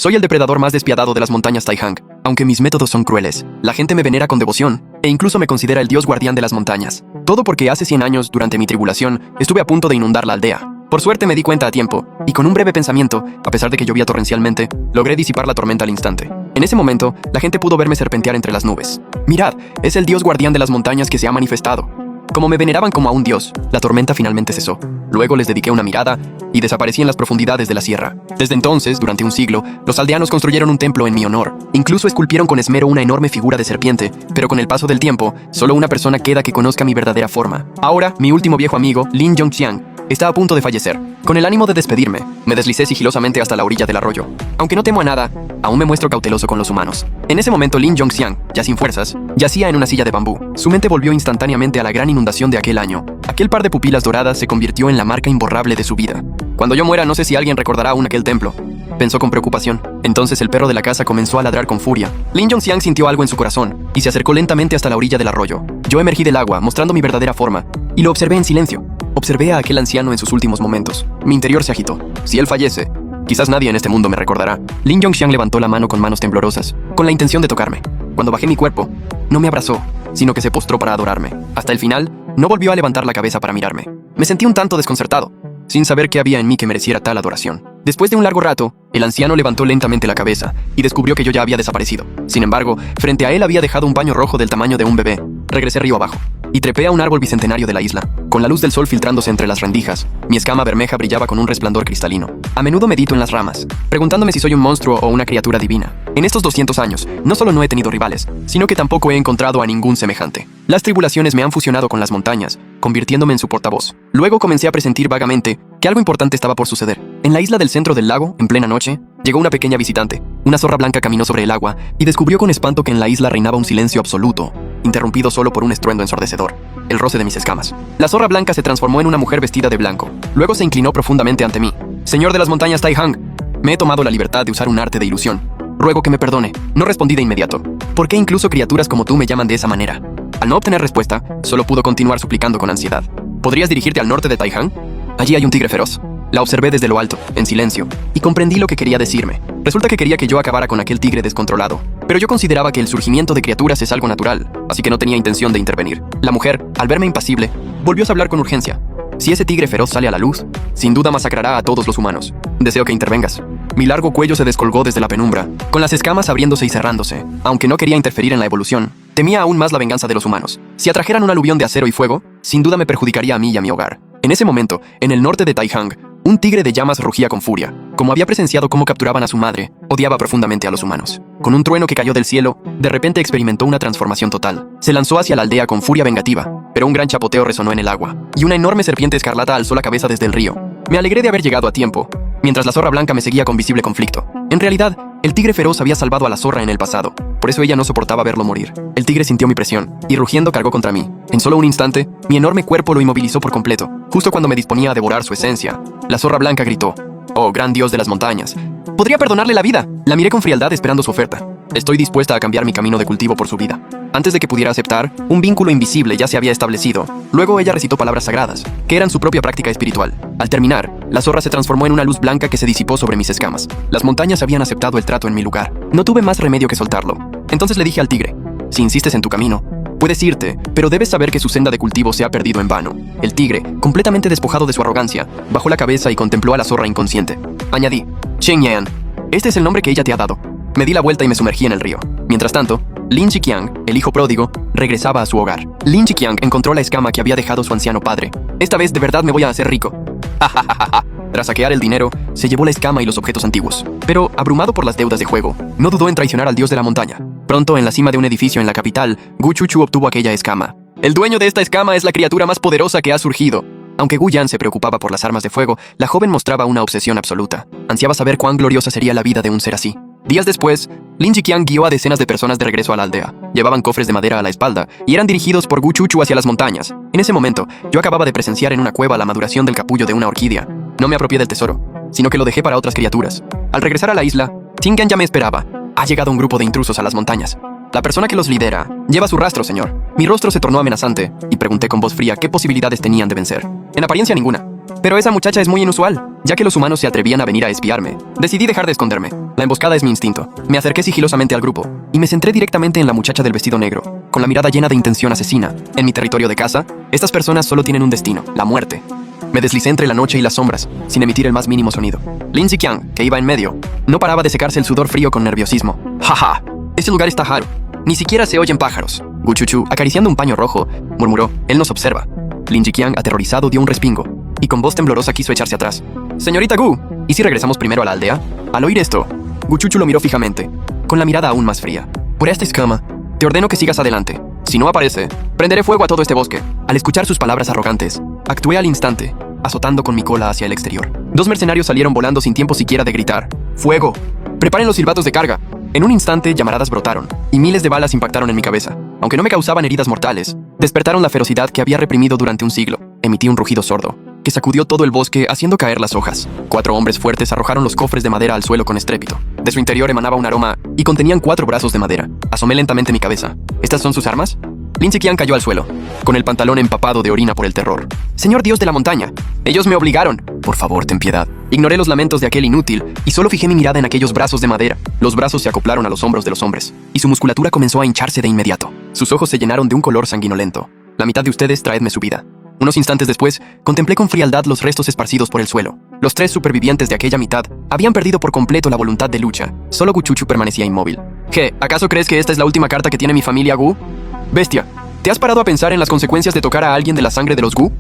Soy el depredador más despiadado de las montañas Taihang. Aunque mis métodos son crueles, la gente me venera con devoción, e incluso me considera el dios guardián de las montañas. Todo porque hace 100 años, durante mi tribulación, estuve a punto de inundar la aldea. Por suerte me di cuenta a tiempo, y con un breve pensamiento, a pesar de que llovía torrencialmente, logré disipar la tormenta al instante. En ese momento, la gente pudo verme serpentear entre las nubes. Mirad, es el dios guardián de las montañas que se ha manifestado. Como me veneraban como a un dios, la tormenta finalmente cesó. Luego les dediqué una mirada y desaparecí en las profundidades de la sierra. Desde entonces, durante un siglo, los aldeanos construyeron un templo en mi honor. Incluso esculpieron con esmero una enorme figura de serpiente, pero con el paso del tiempo, solo una persona queda que conozca mi verdadera forma. Ahora, mi último viejo amigo, Lin Yongxiang, está a punto de fallecer. Con el ánimo de despedirme, me deslicé sigilosamente hasta la orilla del arroyo. Aunque no temo a nada, aún me muestro cauteloso con los humanos. En ese momento, Lin Yongxiang, ya sin fuerzas, yacía en una silla de bambú. Su mente volvió instantáneamente a la gran inundación de aquel año. Aquel par de pupilas doradas se convirtió en la marca imborrable de su vida. Cuando yo muera, no sé si alguien recordará aún aquel templo, pensó con preocupación. Entonces el perro de la casa comenzó a ladrar con furia. Lin Yongxiang sintió algo en su corazón y se acercó lentamente hasta la orilla del arroyo. Yo emergí del agua, mostrando mi verdadera forma, y lo observé en silencio. Observé a aquel anciano en sus últimos momentos. Mi interior se agitó. Si él fallece, quizás nadie en este mundo me recordará. Lin Yongxiang levantó la mano con manos temblorosas, con la intención de tocarme. Cuando bajé mi cuerpo, no me abrazó, sino que se postró para adorarme. Hasta el final, no volvió a levantar la cabeza para mirarme. Me sentí un tanto desconcertado, sin saber qué había en mí que mereciera tal adoración. Después de un largo rato, el anciano levantó lentamente la cabeza y descubrió que yo ya había desaparecido. Sin embargo, frente a él había dejado un paño rojo del tamaño de un bebé. Regresé río abajo y trepé a un árbol bicentenario de la isla. Con la luz del sol filtrándose entre las rendijas, mi escama bermeja brillaba con un resplandor cristalino. A menudo medito en las ramas, preguntándome si soy un monstruo o una criatura divina. En estos 200 años, no solo no he tenido rivales, sino que tampoco he encontrado a ningún semejante. Las tribulaciones me han fusionado con las montañas, convirtiéndome en su portavoz. Luego comencé a presentir vagamente que algo importante estaba por suceder. En la isla del centro del lago, en plena noche, llegó una pequeña visitante. Una zorra blanca caminó sobre el agua y descubrió con espanto que en la isla reinaba un silencio absoluto, interrumpido solo por un estruendo ensordecedor, el roce de mis escamas. La zorra blanca se transformó en una mujer vestida de blanco. Luego se inclinó profundamente ante mí. Señor de las montañas Taihang, me he tomado la libertad de usar un arte de ilusión. Ruego que me perdone. No respondí de inmediato. ¿Por qué incluso criaturas como tú me llaman de esa manera? Al no obtener respuesta, solo pudo continuar suplicando con ansiedad. ¿Podrías dirigirte al norte de Taihang? Allí hay un tigre feroz. La observé desde lo alto, en silencio, y comprendí lo que quería decirme. Resulta que quería que yo acabara con aquel tigre descontrolado. Pero yo consideraba que el surgimiento de criaturas es algo natural, así que no tenía intención de intervenir. La mujer, al verme impasible, volvió a hablar con urgencia. Si ese tigre feroz sale a la luz, sin duda masacrará a todos los humanos. Deseo que intervengas. Mi largo cuello se descolgó desde la penumbra, con las escamas abriéndose y cerrándose. Aunque no quería interferir en la evolución, temía aún más la venganza de los humanos. Si atrajeran un aluvión de acero y fuego, sin duda me perjudicaría a mí y a mi hogar. En ese momento, en el norte de Taihang, un tigre de llamas rugía con furia. Como había presenciado cómo capturaban a su madre, odiaba profundamente a los humanos. Con un trueno que cayó del cielo, de repente experimentó una transformación total. Se lanzó hacia la aldea con furia vengativa, pero un gran chapoteo resonó en el agua, y una enorme serpiente escarlata alzó la cabeza desde el río. Me alegré de haber llegado a tiempo, mientras la zorra blanca me seguía con visible conflicto. En realidad, el tigre feroz había salvado a la zorra en el pasado, por eso ella no soportaba verlo morir. El tigre sintió mi presión, y rugiendo cargó contra mí. En solo un instante, mi enorme cuerpo lo inmovilizó por completo. Justo cuando me disponía a devorar su esencia, la zorra blanca gritó: «Oh, gran dios de las montañas, podría perdonarle la vida». La miré con frialdad esperando su oferta. Estoy dispuesta a cambiar mi camino de cultivo por su vida. Antes de que pudiera aceptar, un vínculo invisible ya se había establecido. Luego ella recitó palabras sagradas, que eran su propia práctica espiritual. Al terminar, la zorra se transformó en una luz blanca que se disipó sobre mis escamas. Las montañas habían aceptado el trato en mi lugar. No tuve más remedio que soltarlo. Entonces le dije al tigre: «Si insistes en tu camino, puedes irte, pero debes saber que su senda de cultivo se ha perdido en vano». El tigre, completamente despojado de su arrogancia, bajó la cabeza y contempló a la zorra inconsciente. Añadí: «Chen Yan, este es el nombre que ella te ha dado». Me di la vuelta y me sumergí en el río. Mientras tanto, Lin Zhiqiang, el hijo pródigo, regresaba a su hogar. Lin Zhiqiang encontró la escama que había dejado su anciano padre. «Esta vez de verdad me voy a hacer rico». Tras saquear el dinero, se llevó la escama y los objetos antiguos. Pero, abrumado por las deudas de juego, no dudó en traicionar al dios de la montaña. Pronto, en la cima de un edificio en la capital, Gu Chuchu obtuvo aquella escama. «El dueño de esta escama es la criatura más poderosa que ha surgido». Aunque Gu Yan se preocupaba por las armas de fuego, la joven mostraba una obsesión absoluta. Ansiaba saber cuán gloriosa sería la vida de un ser así. Días después, Lin Zhiqiang guió a decenas de personas de regreso a la aldea. Llevaban cofres de madera a la espalda y eran dirigidos por Gu Chuchu hacia las montañas. En ese momento, yo acababa de presenciar en una cueva la maduración del capullo de una orquídea. No me apropié del tesoro, sino que lo dejé para otras criaturas. Al regresar a la isla, Tingan ya me esperaba. «Ha llegado un grupo de intrusos a las montañas. La persona que los lidera lleva su rastro, señor». Mi rostro se tornó amenazante y pregunté con voz fría qué posibilidades tenían de vencer. «En apariencia ninguna. Pero esa muchacha es muy inusual, ya que los humanos se atrevían a venir a espiarme. Decidí dejar de esconderme. La emboscada es mi instinto. Me acerqué sigilosamente al grupo y me centré directamente en la muchacha del vestido negro, con la mirada llena de intención asesina. En mi territorio de casa, estas personas solo tienen un destino, la muerte. Me deslicé entre la noche y las sombras, sin emitir el más mínimo sonido. Lin Ziqiang, que iba en medio, no paraba de secarse el sudor frío con nerviosismo. ¡Jaja! Ese lugar está raro. Ni siquiera se oyen pájaros. Gu Chuchu, acariciando un paño rojo, murmuró: él nos observa. Lin Ziqiang, aterrorizado, dio un respingo y con voz temblorosa quiso echarse atrás. Señorita Gu, ¿y si regresamos primero a la aldea? Al oír esto, Gu Chuchu lo miró fijamente, con la mirada aún más fría. Por esta escama, te ordeno que sigas adelante. Si no aparece, prenderé fuego a todo este bosque. Al escuchar sus palabras arrogantes, actué al instante, azotando con mi cola hacia el exterior. 2 mercenarios salieron volando sin tiempo siquiera de gritar: ¡fuego! Preparen los silbatos de carga. En un instante, llamaradas brotaron, y miles de balas impactaron en mi cabeza. Aunque no me causaban heridas mortales, despertaron la ferocidad que había reprimido durante un siglo. Emití un rugido sordo, que sacudió todo el bosque haciendo caer las hojas. 4 hombres fuertes arrojaron los cofres de madera al suelo con estrépito. De su interior emanaba un aroma, y contenían 4 brazos de madera. Asomé lentamente mi cabeza. ¿Estas son sus armas? Lin Ziqiang cayó al suelo, con el pantalón empapado de orina por el terror. Señor Dios de la montaña, ellos me obligaron. Por favor, ten piedad. Ignoré los lamentos de aquel inútil y solo fijé mi mirada en aquellos brazos de madera. Los brazos se acoplaron a los hombros de los hombres, y su musculatura comenzó a hincharse de inmediato. Sus ojos se llenaron de un color sanguinolento. La mitad de ustedes, traedme su vida. Unos instantes después, contemplé con frialdad los restos esparcidos por el suelo. Los 3 supervivientes de aquella mitad habían perdido por completo la voluntad de lucha. Solo Gu Chuchu permanecía inmóvil. ¿Qué? ¿Acaso crees que esta es la última carta que tiene mi familia Gu? Bestia, ¿te has parado a pensar en las consecuencias de tocar a alguien de la sangre de los Gu?